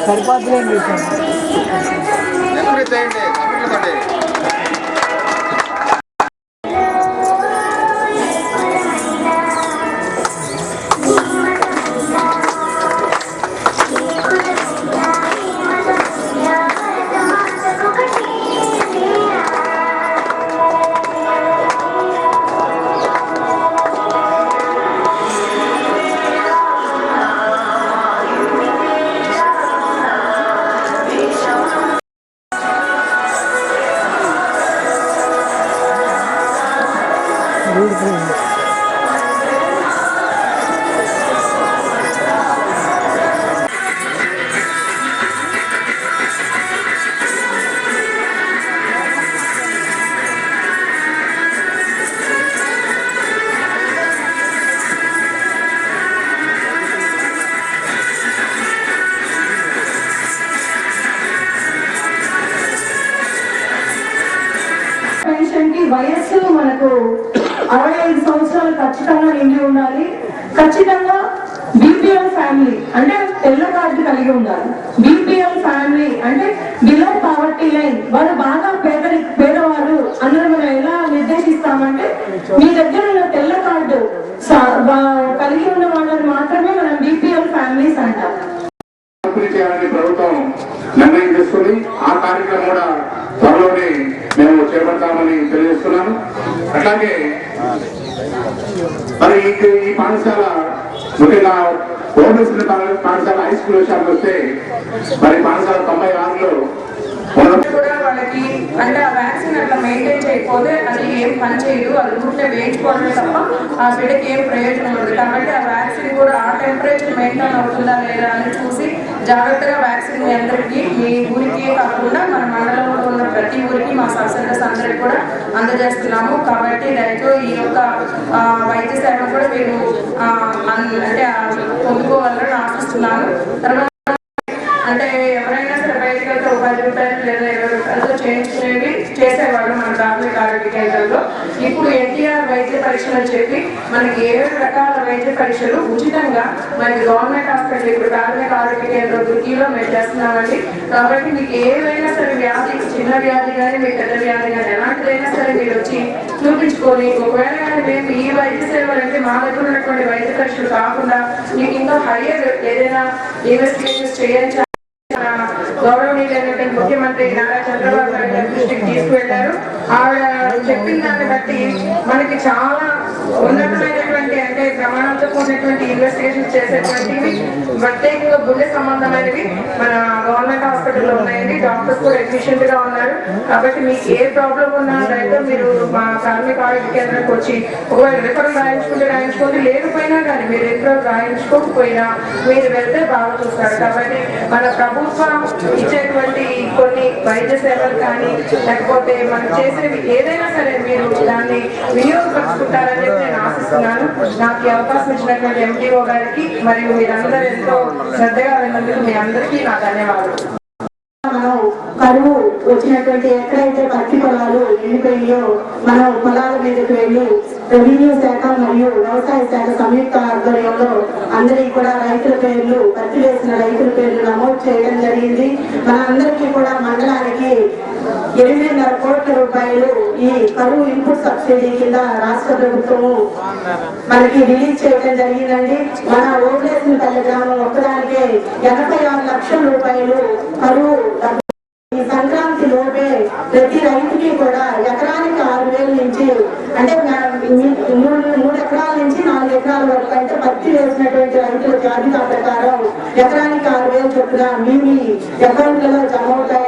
సరిపోతుందండి వయస్సు మనకు 65 సంవత్సరాలు ఖచ్చితంగా నిండి ఉండాలి. ఖచ్చితంగా బీపీఎల్ ఫ్యామిలీ అంటే తెల్ల కార్డు కలిగి ఉండాలి. బీపీఎల్ ఫ్యామిలీ అంటే బిలో పావర్టీ లైన్, వాళ్ళు బాగా పేదవారు అందరూ మనం ఎలా నిర్దేశిస్తామంటే మీ దగ్గర ఉన్న తెల్ల కార్డు కలిగి ఉన్న వాళ్ళని మాత్రమే మనం బీపీఎల్ ఫ్యామిలీస్ అంటాం. ప్రభుత్వం నిర్ణయం తీసుకుని ఆ కార్యక్రమం కూడా త్వరలోనే మేము చేపడతామని తెలియజేస్తున్నాను. అట్లాగే మరి ఈ పాఠశాల ముఖ్యంగా ఓబీసీ పాఠశాల హై స్కూల్ విషయానికి వస్తే మరి పాఠశాల 96లో కూడా వాళ్ళకి అంటే ఆ వ్యాక్సిన్ అట్లా మెయింటైన్ చేయకపోతే అది ఏం పని చేయదు, అది ఊరికే వేయించుకోవడమే తప్ప ఆ బిడ్డకి ఏం ప్రయోజనం ఉండదు. కాబట్టి ఆ వ్యాక్సిన్ కూడా ఆ టెంపరేచర్ మెయింటైన్ అవుతుందా లేదా అని చూసి జాగ్రత్తగా వ్యాక్సిన్ మీ అందరికీ మీ ఊరికి కాకుండా మన మండలంలో ఉన్న ప్రతి ఊరికి మా సబ్సెంటర్స్ అందరికి కూడా అందజేస్తున్నాము. కాబట్టి దయతో ఈ యొక్క వైద్య సేవ కూడా మీరు అంటే పొందుకోవాలని ఆశిస్తున్నాను. తర్వాత అంటే ఎవరైనా సరే బయటకు వెళ్తే 10 రూపాయలు లేదా 20 రూపాయలతో చేయించుకునేవి చేసేవాళ్ళు మన ప్రాథమిక ఆరోగ్య కేంద్రంలో. ఇప్పుడు ఎన్టీఆర్ వైద్య పరీక్షలు అని చెప్పి మనకి 7 రకాల వైద్య పరీక్షలు ఉచితంగా మనకి గవర్నమెంట్ హాస్పిటల్ ఇప్పుడు ప్రాథమిక ఆరోగ్య కేంద్రం దుర్గిలో మేము చేస్తున్నామండి. కాబట్టి మీకు ఏవైనా సరే వ్యాధి, చిన్న వ్యాధి కానీ మీకు పెద్ద వ్యాధి కానీ ఎలాంటిదైనా సరే మీరు వచ్చి చూపించుకొని, ఒకవేళ కానీ మేము ఈ వైద్య సేవలు అంటే మా దగ్గర ఉన్నటువంటి వైద్య పరీక్షలు కాకుండా మీకు ఇంకా హైయర్ ఏదైనా ఇన్వెస్టిగేషన్స్ చేయించాలి గౌరవనీయులైనటువంటి ముఖ్యమంత్రి నారా చంద్రబాబు నాయుడు గారి దృష్టికి తీసుకువెళ్లారు. ఆవిడ చెప్పిన దాన్ని బట్టి మనకి చాలా ఉన్నతమైనటువంటి అంటే ప్రమాణంతో కూడినటువంటి ఇన్వెస్టిగేషన్ చేసేటువంటివి ప్రత్యేకంగా గుండె సంబంధమైనవి మన గవర్నమెంట్ హాస్పిటల్లో ఉన్నాయండి. డాక్టర్స్ కూడా ఎఫిషియెంట్ గా ఉన్నారు. కాబట్టి మీకు ఏ ప్రాబ్లం ఉన్నా అయితే మీరు మా ప్రాథమిక ఆరోగ్య కేంద్రానికి వచ్చి ఒకవేళ రిఫరల్ రాయించుకుంటే లేకపోయినా కానీ మీరు రిఫరల్ రాయించుకోకపోయినా మీరు వెళ్తే బాగా చూస్తారు. కాబట్టి మన ప్రభుత్వం ఇచ్చేటువంటి కొన్ని వైద్య సేవలు కానీ లేకపోతే మనం చేసేవి ఏదైనా సరే మీరు దాన్ని వినియోగపరుచుకుంటారని నేను ఆశిస్తున్నాను. నాకు ఈ అవకాశం ఇచ్చినటువంటి ఎంటీఓ గారికి మరియు మీరందరూ ఎంతో శ్రద్ధగా విన్నందుకు మీ అందరికీ నా ధన్యవాదాలు. మనం కరువు వచ్చినటువంటి ఎక్కడైతే పత్తి పొలాలు ఎండిపోయినాయో మనం పొలాల మీదకి వెళ్ళి రెవెన్యూ శాఖ మరియు వ్యవసాయ శాఖ సంయుక్త ఆధ్వర్యంలో అందరికీ కూడా రైతుల పేర్లు, పత్తి వేసిన రైతుల పేర్లు నమోదు చేయడం జరిగింది. మన అందరికీ కూడా మండలానికి 8.5 కోట్ల రూపాయలు ఈ కరువు ఇన్పుట్ సబ్సిడీ కింద రాష్ట్ర ప్రభుత్వము మనకి రిలీజ్ చేయడం జరిగిందండి. మన ఓట్లేసినపల్లి గ్రామం ఒక్కదానికే 86 లక్షల రూపాయలు కరువు ఈ సంక్రాంతి లోపే ప్రతి రైతుకి కూడా ఎకరానికి 6,000 నుంచి అంటే 3 ఎకరాల నుంచి 4 ఎకరాల వరకు అంటే పత్తి వేసినటువంటి రైతుల జాబితా ప్రకారం ఎకరానికి 6,000 చొప్పున మీ అకౌంట్లలో జమ అవుతాయి.